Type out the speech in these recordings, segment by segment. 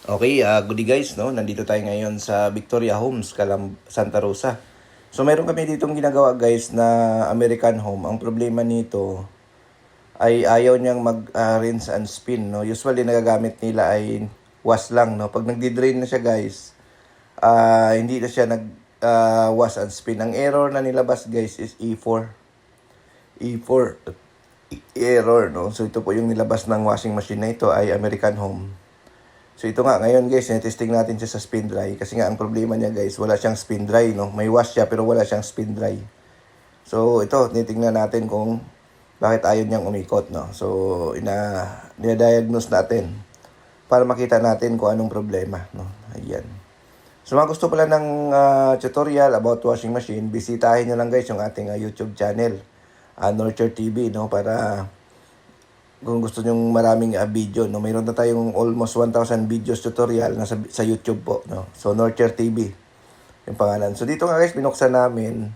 Okay, good day guys, no? Nandito tayo ngayon sa Victoria Homes, Santa Rosa. So meron kami ditong ginagawa guys na American home. Ang problema nito ay ayaw niyang mag-rinse and spin, no? Usually nagagamit nila ay wash lang, no? Pag nagdi-drain na siya guys, hindi na siya wash and spin. Ang error na nilabas guys is E4. E4 error, no? So ito po yung nilabas ng washing machine na ito ay American home. So ito nga ngayon guys, testing natin siya sa spin dry kasi nga ang problema niya guys, wala siyang spin dry, no. May wash siya pero wala siyang spin dry. So ito, titingnan natin kung bakit ayaw niyang umikot, no. So ina-diagnose natin para makita natin kung anong problema, no. Ayan. So mga gusto pala ng tutorial about washing machine, bisitahin niyo lang guys yung ating YouTube channel, Nurture TV, no, para kung gusto nyong maraming video, no, mayroon na tayong almost 1,000 videos tutorial na sa YouTube po, no. So Nurture TV yung pangalan. So dito nga guys, binuksan namin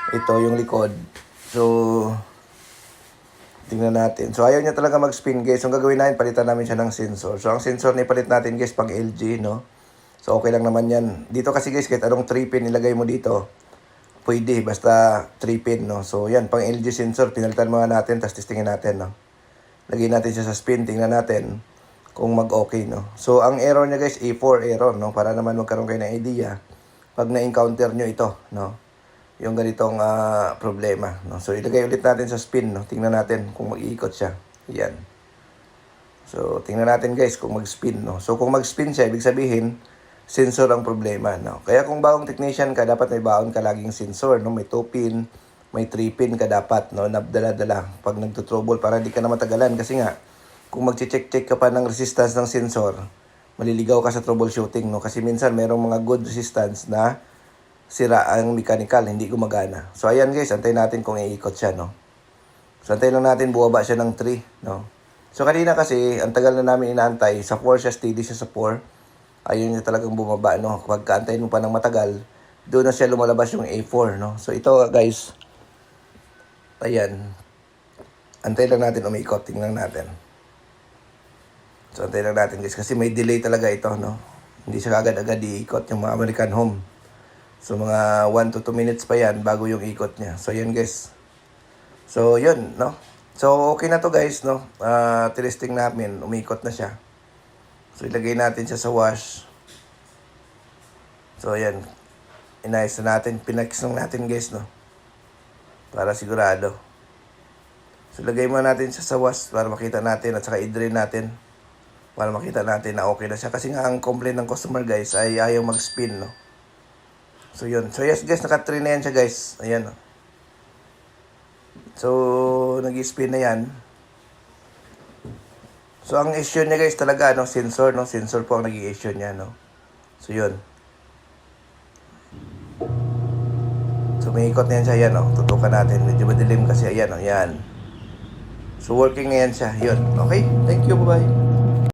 ito yung likod. So tingnan natin. So ayaw niya talaga mag-spin guys. So ang gagawin natin, palitan namin siya ng sensor. So ang sensor na ipalit natin guys pang LG, no. So okay lang naman yan. Dito kasi guys, kahit anong 3-pin nilagay mo dito, pwede basta 3-pin, no. So yan, pang LG sensor, pinalitan muna natin, tapos testingin natin, no. Lagyan natin siya sa spin, tingnan natin kung mag-okay, no. So, ang error niya guys, E4 error, no. Para naman magkaroon kayo ng idea pag na-encounter nyo ito, no. Yung ganitong problema, no. So, ilagay ulit natin sa spin, no. Tingnan natin kung mag-iikot siya. Yan. So, tingnan natin guys kung mag-spin, no. So, kung mag-spin siya, ibig sabihin, sensor ang problema, no. Kaya kung bagong technician ka, dapat may baon ka laging sensor, no. May 2-pin, may 3-pin ka dapat, no, nabdala-dala pag nagtutrouble para hindi ka na matagalan. Kasi nga, kung mag-check-check ka pa ng resistance ng sensor, maliligaw ka sa troubleshooting, no. Kasi minsan, merong mga good resistance na sira ang mechanical, hindi gumagana. So, ayan guys, antayin natin kung iikot siya, no. So, antayin lang natin, buwaba siya ng 3, no. So, kanina kasi, ang tagal na namin inaantay, sa 4 siya, steady siya sa 4. Ayun niya talagang bumaba, no. Kapag kaantayin mo pa ng matagal, doon na siya lumalabas yung A4, no. So, ito guys, ayan. Antay lang natin umikot. Tingnan natin. So, antay lang natin guys. Kasi may delay talaga ito, no? Hindi siya agad-agad iikot yung mga American home. So, mga 1 to 2 minutes pa yan bago yung ikot niya. So, yan guys. So, yun, no? So, okay na to guys, no? Testing namin. Umikot na siya. So, ilagay natin siya sa wash. So, ayan. Inayos na natin. Pinax na natin guys, no? Para sigurado. So, lagay mo natin siya sa wash para makita natin at saka i-drain natin para makita natin na okay na siya. Kasi nga ang complaint ng customer guys ay ayaw mag-spin, no? So, yun. So, yes guys, naka-train na yan siya guys. Ayan, no? So, nag-spin na yan. So, ang issue niya guys talaga, no? Sensor, no? Sensor po ang nag-i-issue niya, no? So, yun. So, may ikot na yan siya. Yan, oh. Tutukan natin. Medyo madilim kasi. Ayan, oh. Yan. So, working na yan siya. Yun. Okay. Thank you. Bye-bye.